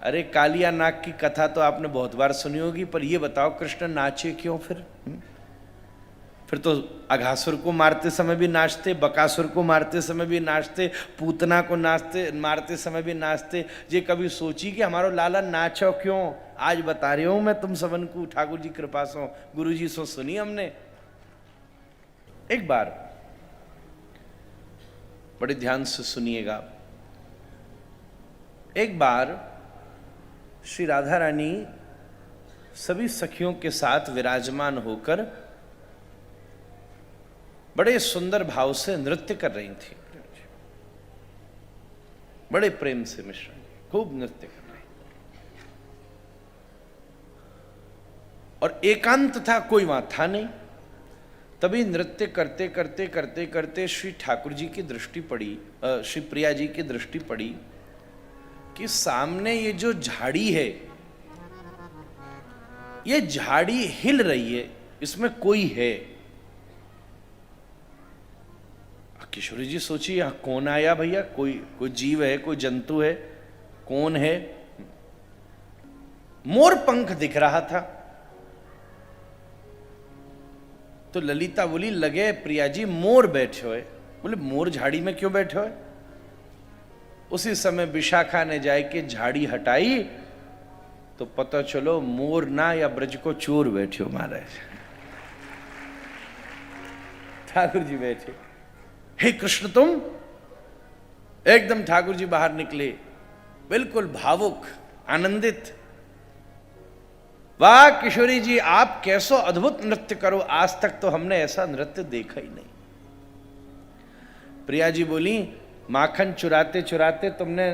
अरे कालिया नाग की कथा तो आपने बहुत बार सुनी होगी, पर ये बताओ कृष्ण नाचे क्यों फिर? फिर तो अघासुर को मारते समय भी नाचते, बकासुर को मारते समय भी नाचते, पूतना को मारते समय भी नाचते। ये कभी सोची कि हमारो लाला नाचो क्यों? आज बता रही हूं मैं तुम सबन को, ठाकुर जी कृपा सो, गुरु जी सो सुनी हमने। एक बार बड़े ध्यान से सुनिएगा। एक बार श्री राधा रानी सभी सखियों के साथ विराजमान होकर बड़े सुंदर भाव से नृत्य कर रही थी। बड़े प्रेम से मिश्रा खूब नृत्य कर रही, और एकांत था, कोई वहां था नहीं। तभी नृत्य करते करते करते करते श्री ठाकुर जी की दृष्टि पड़ी, श्री प्रिया जी की दृष्टि पड़ी कि सामने ये जो झाड़ी है, ये झाड़ी हिल रही है, इसमें कोई है। किशोरी जी सोची यहां कौन आया भैया? कोई जीव है, कोई जंतु है, कौन है? मोर पंख दिख रहा था। तो ललिता बोली, लगे प्रिया जी मोर बैठे हुए। बोले मोर झाड़ी में क्यों बैठे हुए? उसी समय विशाखा ने जाके झाड़ी हटाई तो पता चलो मोर ना या ब्रज को चोर बैठे हो महाराज। ठाकुर जी बैठे, हे कृष्ण तुम? एकदम ठाकुर जी बाहर निकले, बिल्कुल भावुक, आनंदित। वाह किशोरी जी, आप कैसो अद्भुत नृत्य करो, आज तक तो हमने ऐसा नृत्य देखा ही नहीं। प्रिया जी बोली, माखन चुराते चुराते तुमने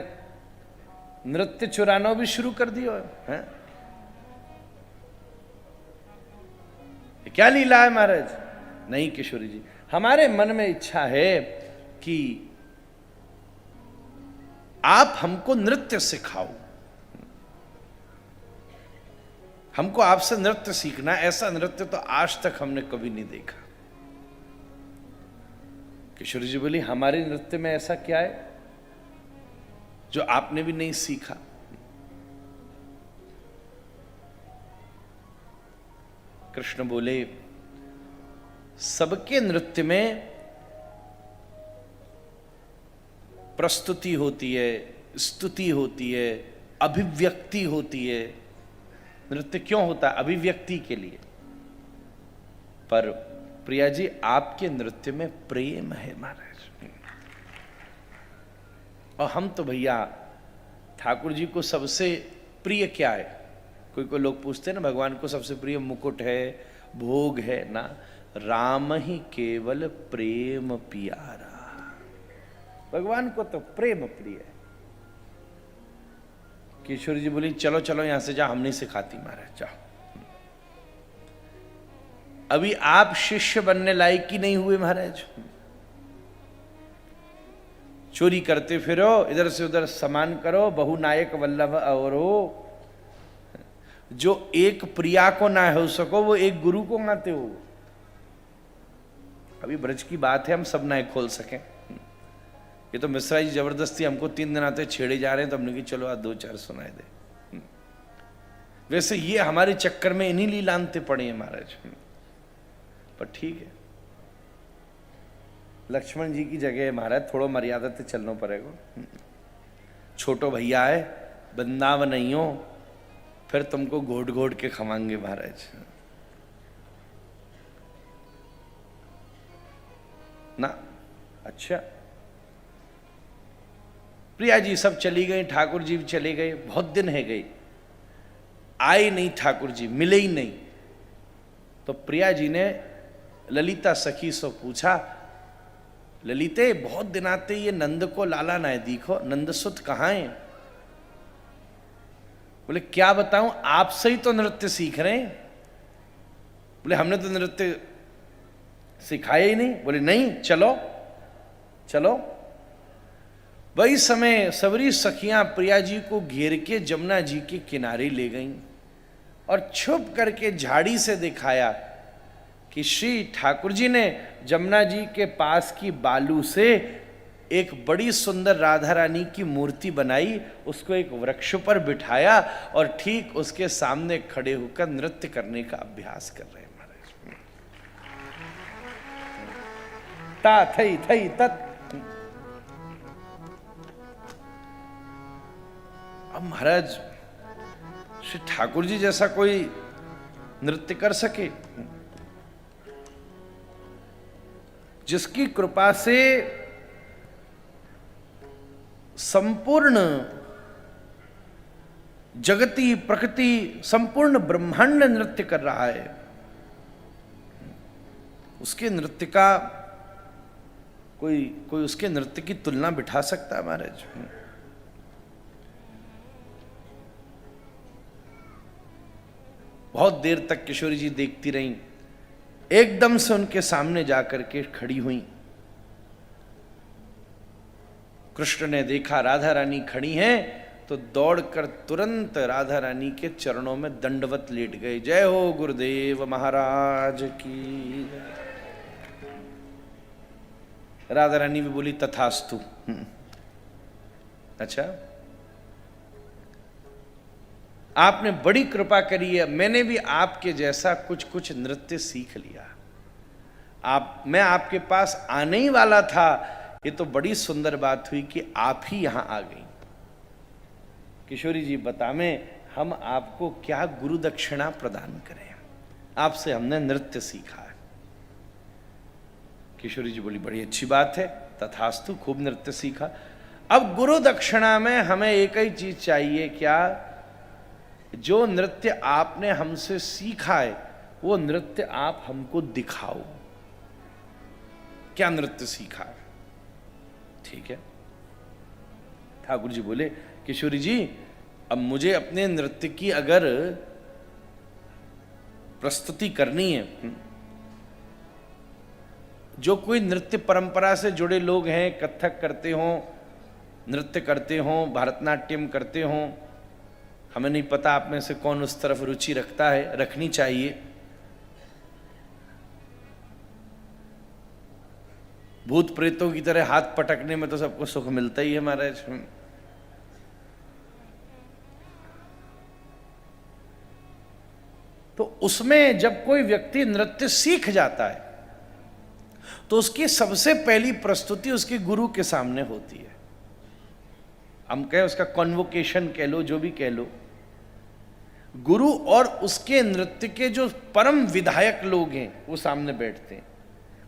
नृत्य चुराना भी शुरू कर दिया है? क्या लीला है महाराज? नहीं किशोरी जी, हमारे मन में इच्छा है कि आप हमको नृत्य सिखाओ, हमको आपसे नृत्य सीखना। ऐसा नृत्य तो आज तक हमने कभी नहीं देखा। किशोरी जी बोली, हमारे नृत्य में ऐसा क्या है जो आपने भी नहीं सीखा? कृष्ण बोले, सबके नृत्य में प्रस्तुति होती है, स्तुति होती है, अभिव्यक्ति होती है। नृत्य क्यों होता है? अभिव्यक्ति के लिए। पर प्रिया जी, आपके नृत्य में प्रेम है महाराज। और हम तो भैया ठाकुर जी को सबसे प्रिय क्या है? कोई लोग पूछते हैं ना, भगवान को सबसे प्रिय मुकुट है, भोग है ना? राम ही केवल प्रेम प्यारा। भगवान को तो प्रेम प्रिय है। किशोरी जी बोली, चलो चलो यहां से, जा, हम नहीं सिखाती महाराज, जाओ। अभी आप शिष्य बनने लायक ही नहीं हुए महाराज। चोरी करते फिरो, इधर से उधर सामान करो, बहुनायक वल्लभ और जो एक प्रिया को ना हो सको वो एक गुरु को आते हो। अभी ब्रज की बात है, हम सब नायक खोल सकें। ये तो मिश्रा जी जबरदस्ती हमको 3 दिन आते छेड़े जा रहे हैं, तो हमने कि चलो आज 2-4 सुनाए दे। वैसे ये हमारे चक्कर में इन्हीं लीलांते पड़े हैं महाराज। पर ठीक है, लक्ष्मण जी की जगह है महाराज, थोड़ा मर्यादा से चलना पड़ेगा। छोटो भैया है, वृंदावन नहीं हो, फिर तुमको घोट घोट के खवाएंगे महाराज ना। अच्छा, प्रिया जी सब चली गई, ठाकुर जी भी चले गए। बहुत दिन है गए, आए नहीं ठाकुर जी, मिले ही नहीं। तो प्रिया जी ने ललिता सखी से पूछा, ललिते बहुत दिन आते ये नंद को लाला ना दिखो, नंदसुत कहाँ है? बोले क्या बताऊं, आपसे ही तो नृत्य सीख रहे हैं। बोले हमने तो नृत्य सिखाया ही नहीं। बोले नहीं, चलो चलो। वही समय सबरी सखियां प्रिया जी को घेर के जमुना जी के किनारे ले गईं और छुप करके झाड़ी से दिखाया कि श्री ठाकुर जी ने जमुना जी के पास की बालू से एक बड़ी सुंदर राधा रानी की मूर्ति बनाई, उसको एक वृक्ष पर बिठाया और ठीक उसके सामने खड़े होकर नृत्य करने का अभ्यास कर रहे हैं महाराज। ता थई थई तत्। अब महाराज श्री ठाकुर जी जैसा कोई नृत्य कर सके, जिसकी कृपा से संपूर्ण जगती प्रकृति संपूर्ण ब्रह्मांड नृत्य कर रहा है, उसके नृत्य का कोई उसके नृत्य की तुलना बिठा सकता है महाराज? बहुत देर तक किशोरी जी देखती रहीं, एकदम से उनके सामने जाकर के खड़ी हुई। कृष्ण ने देखा राधा रानी खड़ी हैं तो दौड़कर तुरंत राधा रानी के चरणों में दंडवत लेट गए। जय हो गुरुदेव महाराज की। राधा रानी भी बोली तथास्तु। अच्छा, आपने बड़ी कृपा करी है, मैंने भी आपके जैसा कुछ कुछ नृत्य सीख लिया। मैं आपके पास आने ही वाला था, ये तो बड़ी सुंदर बात हुई कि आप ही यहां आ गई। किशोरी जी बतावें, हम आपको क्या गुरु दक्षिणा प्रदान करें, आपसे हमने नृत्य सीखा है। किशोरी जी बोली बड़ी अच्छी बात है, तथास्तु, खूब नृत्य सीखा। अब गुरु दक्षिणा में हमें एक ही चीज चाहिए, क्या? जो नृत्य आपने हमसे सीखा है वो नृत्य आप हमको दिखाओ। क्या नृत्य सीखा है? ठीक है। ठाकुर जी बोले किशोरी जी, अब मुझे अपने नृत्य की अगर प्रस्तुति करनी है, जो कोई नृत्य परंपरा से जुड़े लोग हैं, कथक करते हों, नृत्य करते हों, भरतनाट्यम करते हों, हमें नहीं पता आप में से कौन उस तरफ रुचि रखता है, रखनी चाहिए। भूत प्रेतों की तरह हाथ पटकने में तो सबको सुख मिलता ही है महाराज। तो उसमें जब कोई व्यक्ति नृत्य सीख जाता है तो उसकी सबसे पहली प्रस्तुति उसके गुरु के सामने होती है। हम कहें उसका कॉन्वोकेशन कह लो, जो भी कह लो, गुरु और उसके नृत्य के जो परम विधायक लोग हैं वो सामने बैठते हैं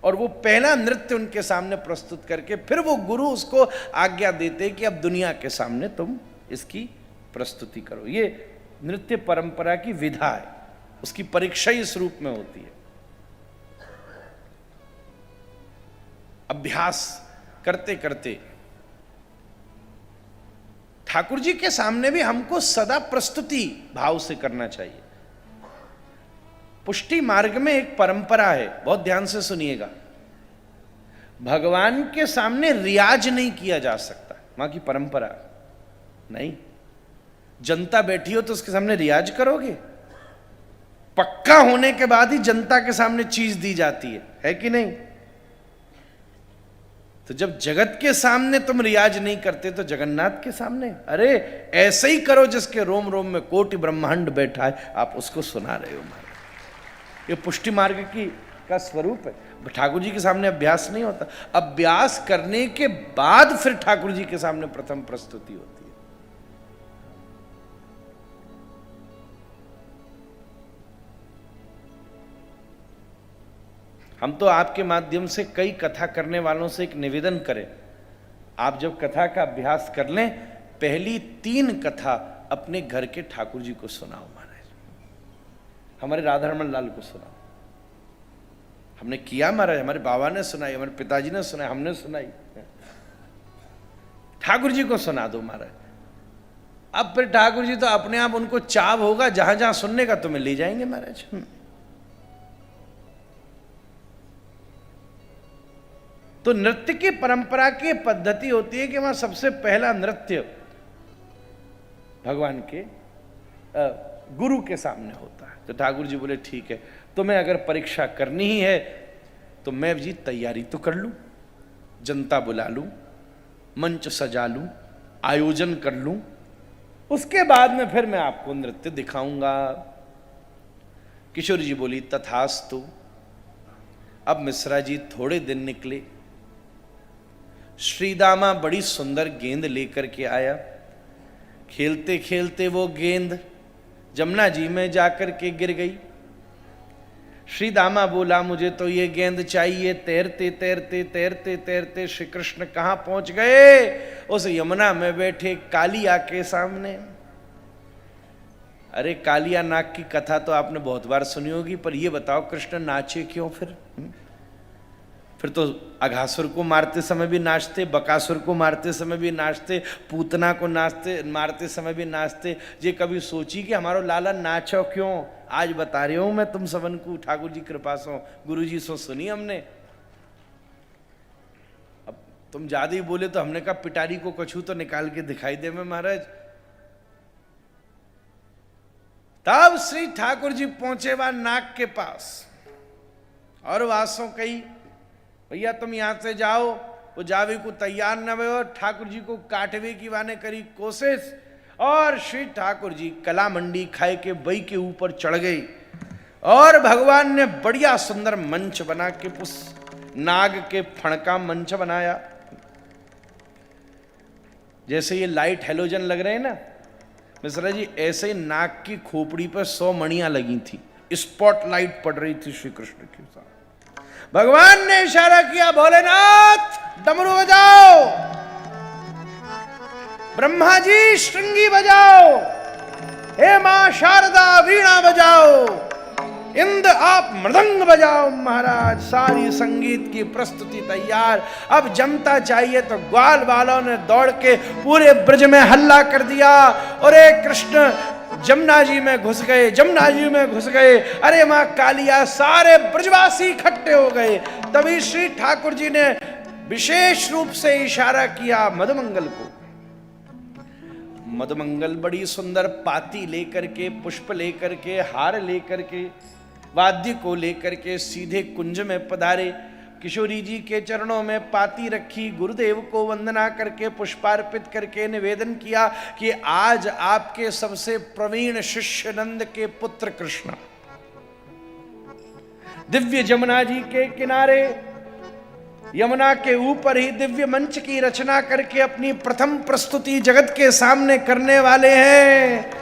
और वो पहला नृत्य उनके सामने प्रस्तुत करके फिर वो गुरु उसको आज्ञा देते हैं कि अब दुनिया के सामने तुम इसकी प्रस्तुति करो। ये नृत्य परंपरा की विधा है, उसकी परीक्षा इस रूप में होती है। अभ्यास करते करते ठाकुर जी के सामने भी हमको सदा प्रस्तुति भाव से करना चाहिए। पुष्टि मार्ग में एक परंपरा है, बहुत ध्यान से सुनिएगा। भगवान के सामने रियाज नहीं किया जा सकता, वहां की परंपरा नहीं। जनता बैठी हो तो उसके सामने रियाज करोगे? पक्का होने के बाद ही जनता के सामने चीज दी जाती है कि नहीं? तो जब जगत के सामने तुम रियाज नहीं करते तो जगन्नाथ के सामने अरे ऐसे ही करो जिसके रोम रोम में कोटि ब्रह्मांड बैठा है, आप उसको सुना रहे हो महाराज। ये पुष्टि मार्ग का स्वरूप है। ठाकुर जी के सामने अभ्यास नहीं होता, अभ्यास करने के बाद फिर ठाकुर जी के सामने प्रथम प्रस्तुति होती है। हम तो आपके माध्यम से कई कथा करने वालों से एक निवेदन करें, आप जब कथा का अभ्यास कर लें, पहली 3 कथा अपने घर के ठाकुर जी को सुनाओ महाराज। हमारे राधारमण लाल को सुनाओ। हमने किया महाराज, हमारे बाबा ने सुनाई, हमारे पिताजी ने सुनाई, हमने सुनाई। ठाकुर जी को सुना दो महाराज। अब फिर ठाकुर जी तो अपने आप उनको चाव होगा, जहां जहां सुनने का तुम्हें ले जाएंगे महाराज। तो नृत्य की परंपरा की पद्धति होती है कि वहां सबसे पहला नृत्य भगवान के गुरु के सामने होता है। तो ठाकुर जी बोले ठीक है, तुम्हें अगर परीक्षा करनी ही है तो मैं जी तैयारी तो कर लूं, जनता बुला लूं, मंच सजा लूं, आयोजन कर लूं, उसके बाद में फिर मैं आपको नृत्य दिखाऊंगा। किशोरी जी बोली तथास्तु। अब मिश्रा जी थोड़े दिन निकले। श्रीदामा बड़ी सुंदर गेंद लेकर के आया। खेलते खेलते वो गेंद जमुना जी में जाकर के गिर गई। श्रीदामा बोला मुझे तो ये गेंद चाहिए। तैरते तैरते तैरते तैरते श्री कृष्ण कहां पहुंच गए? उस यमुना में बैठे कालिया के सामने। अरे कालिया नाग की कथा तो आपने बहुत बार सुनी होगी, पर ये बताओ कृष्ण नाचे क्यों फिर? फिर तो अघासुर को मारते समय भी नाचते, बकासुर को मारते समय भी नाचते, पूतना को मारते समय भी नाचते। ये कभी सोची कि हमारो लाला नाचो क्यों? आज बता रही हूं मैं तुम सबन को, ठाकुर जी कृपा सो, गुरु जी सो सुनी हमने। अब तुम ज्यादा ही बोले तो हमने कहा पिटारी को कछू तो निकाल के दिखाई दे मैं महाराज। तब श्री ठाकुर जी पहुंचे वहां नाग के पास और वासों कही भैया तुम यहां से जाओ। वो जावे को तैयार न हुए और ठाकुर जी को काटवे की वाने करी कोशिश, और श्री ठाकुर जी कला मंडी खाए के बई के ऊपर चढ़ गए और भगवान ने बढ़िया सुंदर मंच बना के उस नाग के फण का मंच बनाया। जैसे ये लाइट हेलोजन लग रहे हैं ना मिश्रा जी, ऐसे ही नाग की खोपड़ी पर 100 मणियां लगी थी, स्पॉटलाइट पड़ रही थी श्री कृष्ण के साथ। भगवान ने इशारा किया भोलेनाथ डमरू बजाओ, ब्रह्मा जी श्रृंगी बजाओ, हे मां शारदा वीणा बजाओ, इंद्र आप मृदंग बजाओ। महाराज सारी संगीत की प्रस्तुति तैयार। अब जमता चाहिए तो ग्वाल वालों ने दौड़ के पूरे ब्रज में हल्ला कर दिया। अरे कृष्ण जमुना जी में घुस गए, जमुना जी में घुस गए। अरे मां कालिया, सारे ब्रजवासी इकट्ठे हो गए। तभी श्री ठाकुर जी ने विशेष रूप से इशारा किया मधुमंगल को। मधुमंगल बड़ी सुंदर पाती लेकर के, पुष्प लेकर के, हार लेकर के, वाद्य को लेकर के सीधे कुंज में पधारे। किशोरी जी के चरणों में पाती रखी, गुरुदेव को वंदना करके पुष्पार्पित करके निवेदन किया कि आज आपके सबसे प्रवीण शिष्य नंद के पुत्र कृष्ण दिव्य जमुना जी के किनारे, यमुना के ऊपर ही दिव्य मंच की रचना करके अपनी प्रथम प्रस्तुति जगत के सामने करने वाले हैं।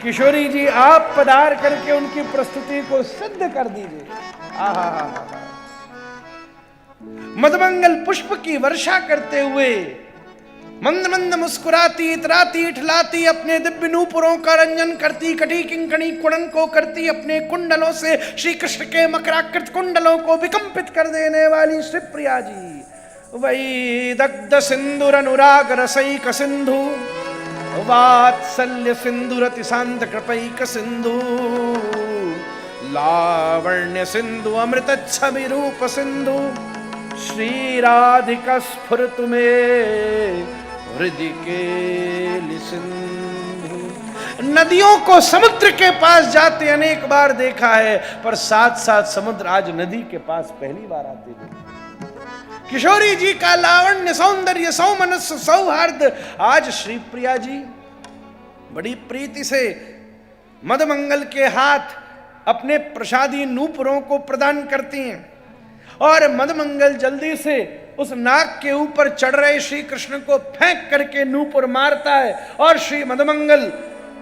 किशोरी जी आप पधार करके उनकी प्रस्तुति को सिद्ध कर दीजिए। आहा, मधुमंगल पुष्प की वर्षा करते हुए मंद मंद मुस्कुराती, इतराती, इठलाती, अपने दिव्य नूपुरों का रंजन करती, कटी किंकणी कुड़न को करती, अपने कुंडलों से श्री कृष्ण के मकराकृत कुंडलों को विकंपित कर देने वाली श्री प्रिया जी। वही दग्ध सिंदूर अनुराग रसैक सिंधु, वात्सल्य सिंधुरति शांत कृपैक सिंधु, लावण्य सिंधु अमृत छवि रूप सिंधु, श्री राधिका स्फुरतु में हृदय के सिंधु। नदियों को समुद्र के पास जाते अनेक बार देखा है, पर साथ साथ समुद्र आज नदी के पास पहली बार आते देखा। किशोरी जी का लावण्य, सौंदर्य, सौमनस, सौहार्द आज श्री प्रिया जी बड़ी प्रीति से मधुमंगल के हाथ अपने प्रसादी नूपुरों को प्रदान करती हैं और मधुमंगल जल्दी से उस नाग के ऊपर चढ़ रहे श्री कृष्ण को फेंक करके नूपुर मारता है और श्री मधुमंगल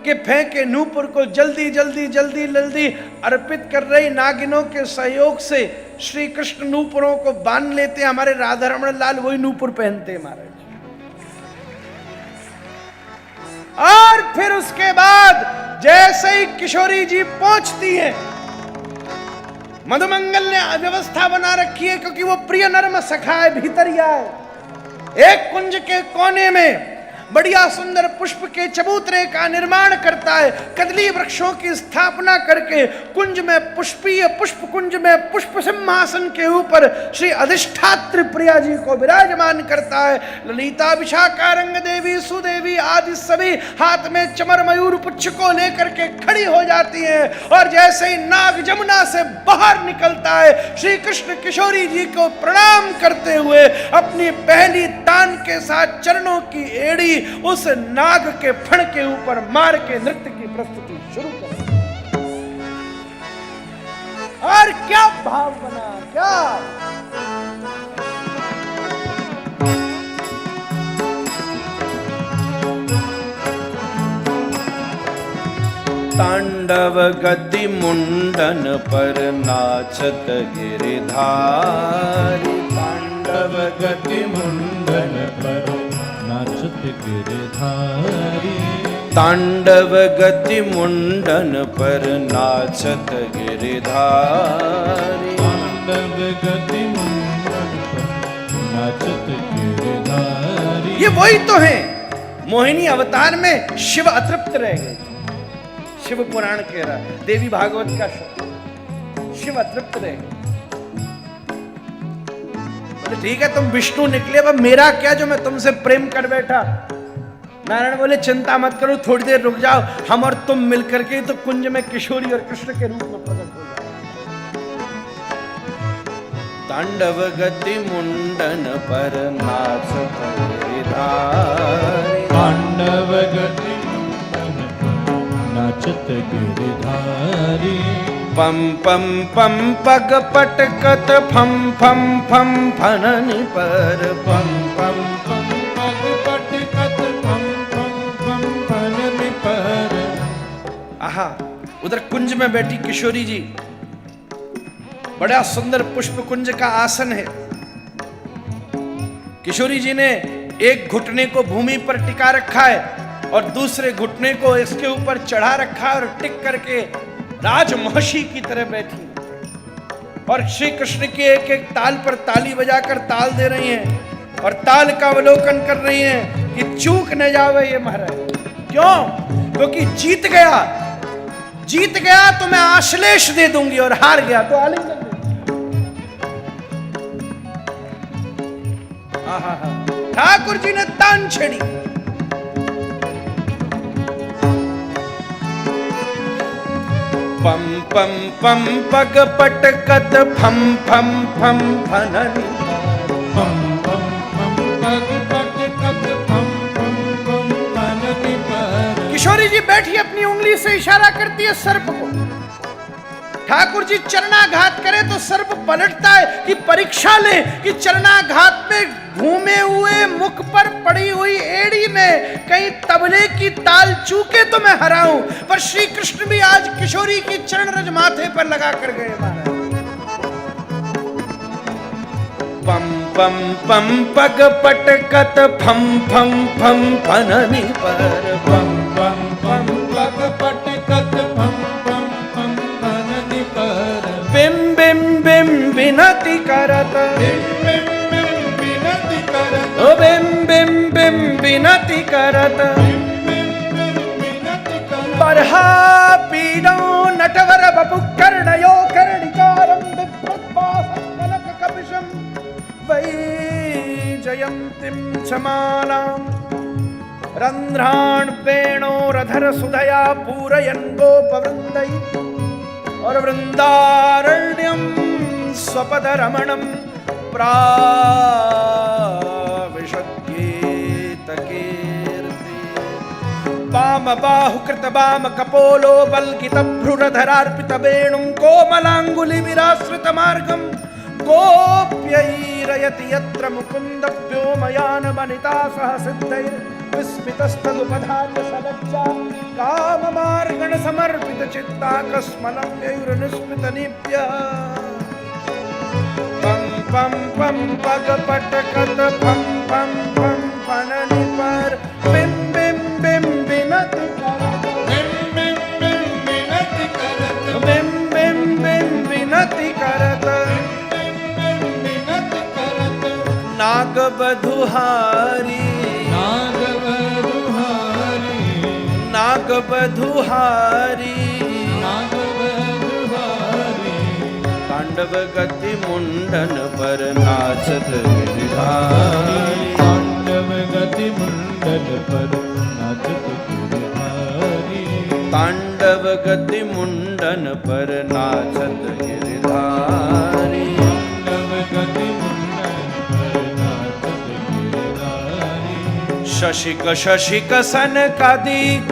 के फेंके नूपुर को जल्दी जल्दी जल्दी जल्दी अर्पित कर रही नागिनों के सहयोग से श्री कृष्ण नूपुरों को बांध लेते। हमारे राधा रमण लाल वही नूपुर पहनते महाराज। और फिर उसके बाद जैसे ही किशोरी जी पहुंचती हैं, मधुमंगल ने व्यवस्था बना रखी है क्योंकि वो प्रिय नर्म सखा है, भीतर ही आए। एक कुंज के कोने में बढ़िया सुंदर पुष्प के चबूतरे का निर्माण करता है, कदली वृक्षों की स्थापना करके कुंज में पुष्पीय पुष्प कुंज में पुष्प सिंहासन के ऊपर श्री अधिष्ठात्री प्रिया जी को विराजमान करता है। ललिता, विशाखा, रंग देवी, सुदेवी आदि सभी हाथ में चमर मयूर पुच्छ को लेकर के खड़ी हो जाती हैं और जैसे ही नाग जमुना से बाहर निकलता है, श्री कृष्ण किशोरी जी को प्रणाम करते हुए अपनी पहली तान के साथ चरणों की एड़ी उस नाग के फण के ऊपर मार के नृत्य की प्रस्तुति शुरू कर। और क्या भाव बना, क्या तांडव गति मुंडन पर नाचत गिरिधारी, तांडव गति मुंडन पर नाचत गिरिधारी, तांडव गति मुंडन पर नाचत गिरिधारी, तांडव गति मुंडन पर नाचत गिरिधारी। ये वही तो है, मोहिनी अवतार में शिव अतृप्त रह गए। शिव पुराण कह रहा है, देवी भागवत का शब्द, शिव अतृप्त रह गए। बोले ठीक है तुम विष्णु निकले, अब मेरा क्या जो मैं तुमसे प्रेम कर बैठा। नारायण बोले चिंता मत करो, थोड़ी देर रुक जाओ, हम और तुम मिलकर के तो कुंज में किशोरी और कृष्ण के रूप में प्रकट हो जाओ। तांडव गति मुंडन पर नाचत गिरिधारी, तांडव गति नाचत गिरिधारी, पम पम पम पग पटकत फम फम फम फननि पर, पम पम पम पग पटकत फम फम फम फननि पर। आहा, उधर कुंज में बैठी किशोरी जी, बड़ा सुंदर पुष्प कुंज का आसन है। किशोरी जी ने एक घुटने को भूमि पर टिका रखा है और दूसरे घुटने को इसके ऊपर चढ़ा रखा है और टिक करके राजमहर्षि की तरह बैठी और श्री कृष्ण के एक एक ताल पर ताली बजाकर ताल दे रही हैं और ताल का अवलोकन कर रही हैं कि चूक न जावे ये महाराज। क्यों? क्योंकि जीत गया तो मैं आश्लेष दे दूंगी और हार गया तो आलिंगन दे दूंगी। आहा, ठाकुर जी ने तान छेड़ी। पम पम पम पग पटकत फम फम फम फननि, पम पम पम पग पटकत फम फम फम फननि पर। किशोरी जी बैठी अपनी उंगली से इशारा करती है सर्प को। ठाकुर जी चरणाघात करे तो सर्प पलटता है कि परीक्षा ले कि चरणाघात में घूमे हुए मुख पर पड़ी हुई एड़ी में कहीं तबले की ताल चूके तो मैं हराऊं। पर श्री कृष्ण भी आज किशोरी की चरण रज माथे पर लगा कर गए महाराज। पम पम पम पग पटकत फम फम फम फननि पर, पम पम पम पग पटकत फम फम फम फननि पर। बिम बिम बिम विनति करत, बिम बिम बिम विनति करत, ओ बिम बिम बिम विनति करत, बिम बिम बिम विनति करत। बरहा पीडो नटवर बपु कर्णयो कर्णिकारं बिभ्रद्भासं कनक कपिशं वैजयन्तीं समालां रन्ध्रान् वेणोरधर सुधया पूरयन् गोपवृन्दै और वृन्दारण्यं स्वपदरमणं प्राविशद्गीतकीर्ति। वाम बाहुकृत वाम कपोलो बल्कितभ्रुरधरार्पित वेणुं कोमलाङ्गुलि विराश्रित मार्गं गोप्यैरयति यत्र मुकुन्द व्योमयान वनिता सह सिद्धैर् विस्मितस्तदुपधार्य सलज्जा काममार्गण समर्पित चित्ता कस्मलं यैर्निस्मित निप्यः। पम पम पम पग पटकत फम फम फम फननि पर, बिम बिम बिम विनति करत, बिम बिम बिम विनति करत, बिम बिम बिम विनति करत। बिम बिम विनति करत। नाग बधुहारी, नागवधुहारी, नागवधुहारी नागवधुहारी तांडव गति मुंडन पर नाचत गिरधारी तांडव गति मुंडन पर नाचत गिरधारी तांडव गति मुंडन पर नाचत गिरधारी तांडव गति मुंडन पर नाचत गिरधारी शशिक शशिक सनकादिक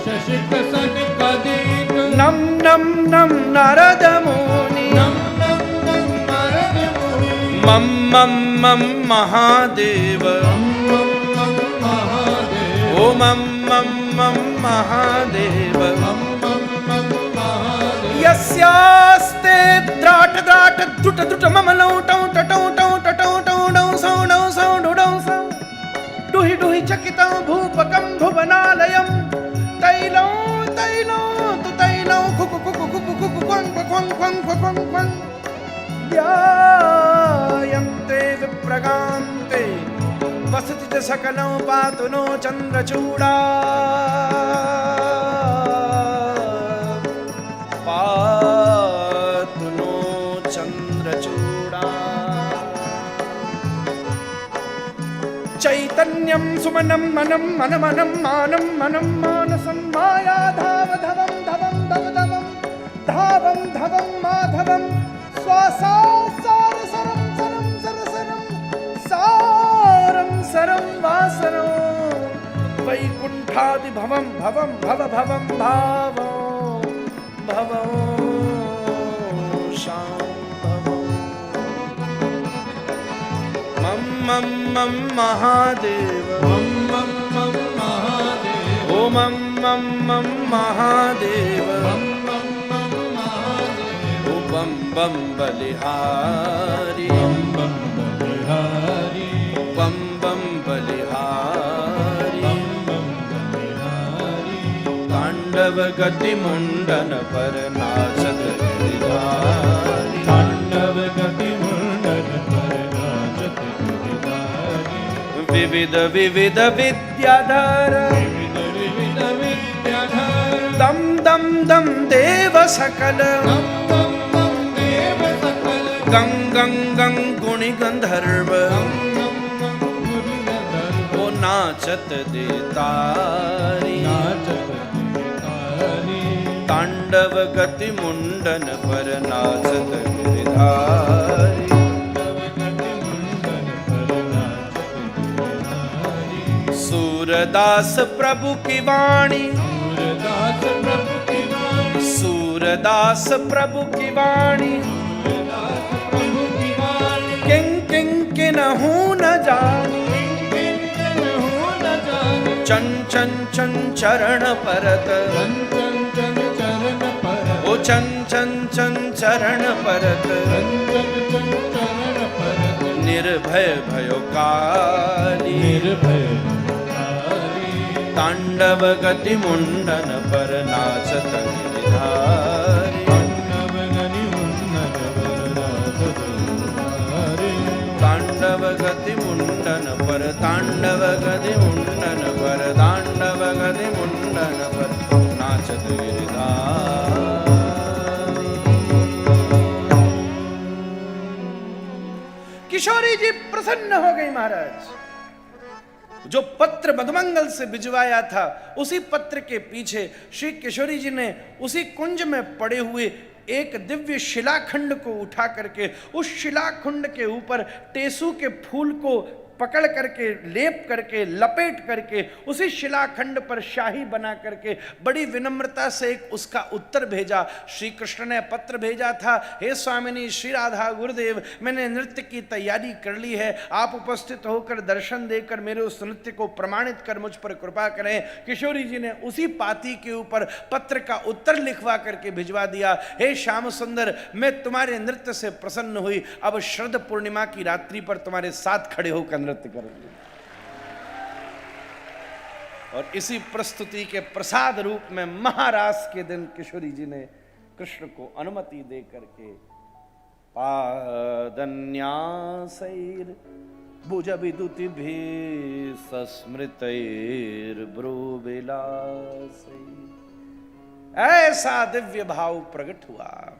शशिक सनकादिक नम नम नम नारद मुनि नम नम नम नारद मुनि मम मम मम महादेव मम मम मम महादेव ओ मम मम मम महादेव मम मम मम महादेव यस्यास्ते द्राट द्राट द्रुट द्रुट मम लौ टौ टौ टौ टौ टौ डौ सौ डौ सौ डौ सौ डुहि डुहि चकितं भूपकं भुवनालयं तैलौ तैलौ तु तैलौ खुकु खुकु खुकु खुकु क्वं क्वं क्वं क्वं क्वं ध्यायन्ते विप्रगान्ते वसति च सकलं पातु नो चन्द्रचूडा पातु नो चन्द्रचूडा चैतन्यं सुमनं मनं मनमनं मानं मनं मानसं माया धाव धवं धवं धव धवं धावं धवं माधवं स्वासा सार सरं सरं सरसरं सारं सरं वासरं वैकुण्ठादि भवं भवं भव भवं भावो भवो शाम्भवो मम मम मम महादेव मम मम मम महादेव ओ मम मम मम महादेव मम मम मम महादेव ओ बम बम बलिहारी बम बम बलिहारी बम बम बलिहारी बम बम बलिहारी तांडव गति मुंडन पर नाचत गिरधारी तांडव गति मुंडन पर नाचत गिरधारी विविध विविध विद्याधर विविध विविध विद्याधर दम दम दम देव सकल दम दम दम देव सकल गंग गंग गंग गुणि गंधर्व दम दम दम गुरुगंधर्व ओ नाचत देतारी नाचत गिरधारी तांडव गति मुंडन पर नाचत गिरधारी सूरदास प्रभु की वाणी सूरदास प्रभु की वाणी सूरदास प्रभु की वाणी सूरदास प्रभु की वाणी किं किं किन्हु न जानी हो न जाने चन चन चन चरण परत चन चन चन चरण पर ओ चन चन चन चरण परत चन चन चन चरण पर निर्भय भयो काली निर्भय तांडव गति मुंडन पर नाचत गिरधारी तांडव गति मुंडन पर नाचत गिरधारी तांडव गति मुंडन पर तांडव गति मुंडन पर तांडव गति मुंडन पर नाचत गिरधारी। किशोरी जी प्रसन्न हो गई महाराज। जो पत्र मधुमंगल से भिजवाया था उसी पत्र के पीछे श्री किशोरी जी ने उसी कुंज में पड़े हुए एक दिव्य शिलाखंड को उठा करके उस शिलाखंड के ऊपर टेसू के फूल को पकड़ करके लेप करके लपेट करके उसी शिलाखंड पर शाही बना करके बड़ी विनम्रता से एक उसका उत्तर भेजा। श्री कृष्ण ने पत्र भेजा था, हे स्वामिनी श्री राधा गुरुदेव, मैंने नृत्य की तैयारी कर ली है, आप उपस्थित होकर दर्शन देकर मेरे उस नृत्य को प्रमाणित कर मुझ पर कृपा करें। किशोरी जी ने उसी पाती के ऊपर पत्र का उत्तर लिखवा करके भिजवा दिया, हे श्याम सुंदर, मैं तुम्हारे नृत्य से प्रसन्न हुई, अब शरद पूर्णिमा की रात्रि पर तुम्हारे साथ खड़े होकर नृत्य करेंगे। और इसी प्रस्तुति के प्रसाद रूप में महारास के दिन किशोरी जी ने कृष्ण को अनुमति दे करके पादन्यासैर भुज विदुति भी सस्मृतर ब्रुविलास, ऐसा दिव्य भाव प्रकट हुआ।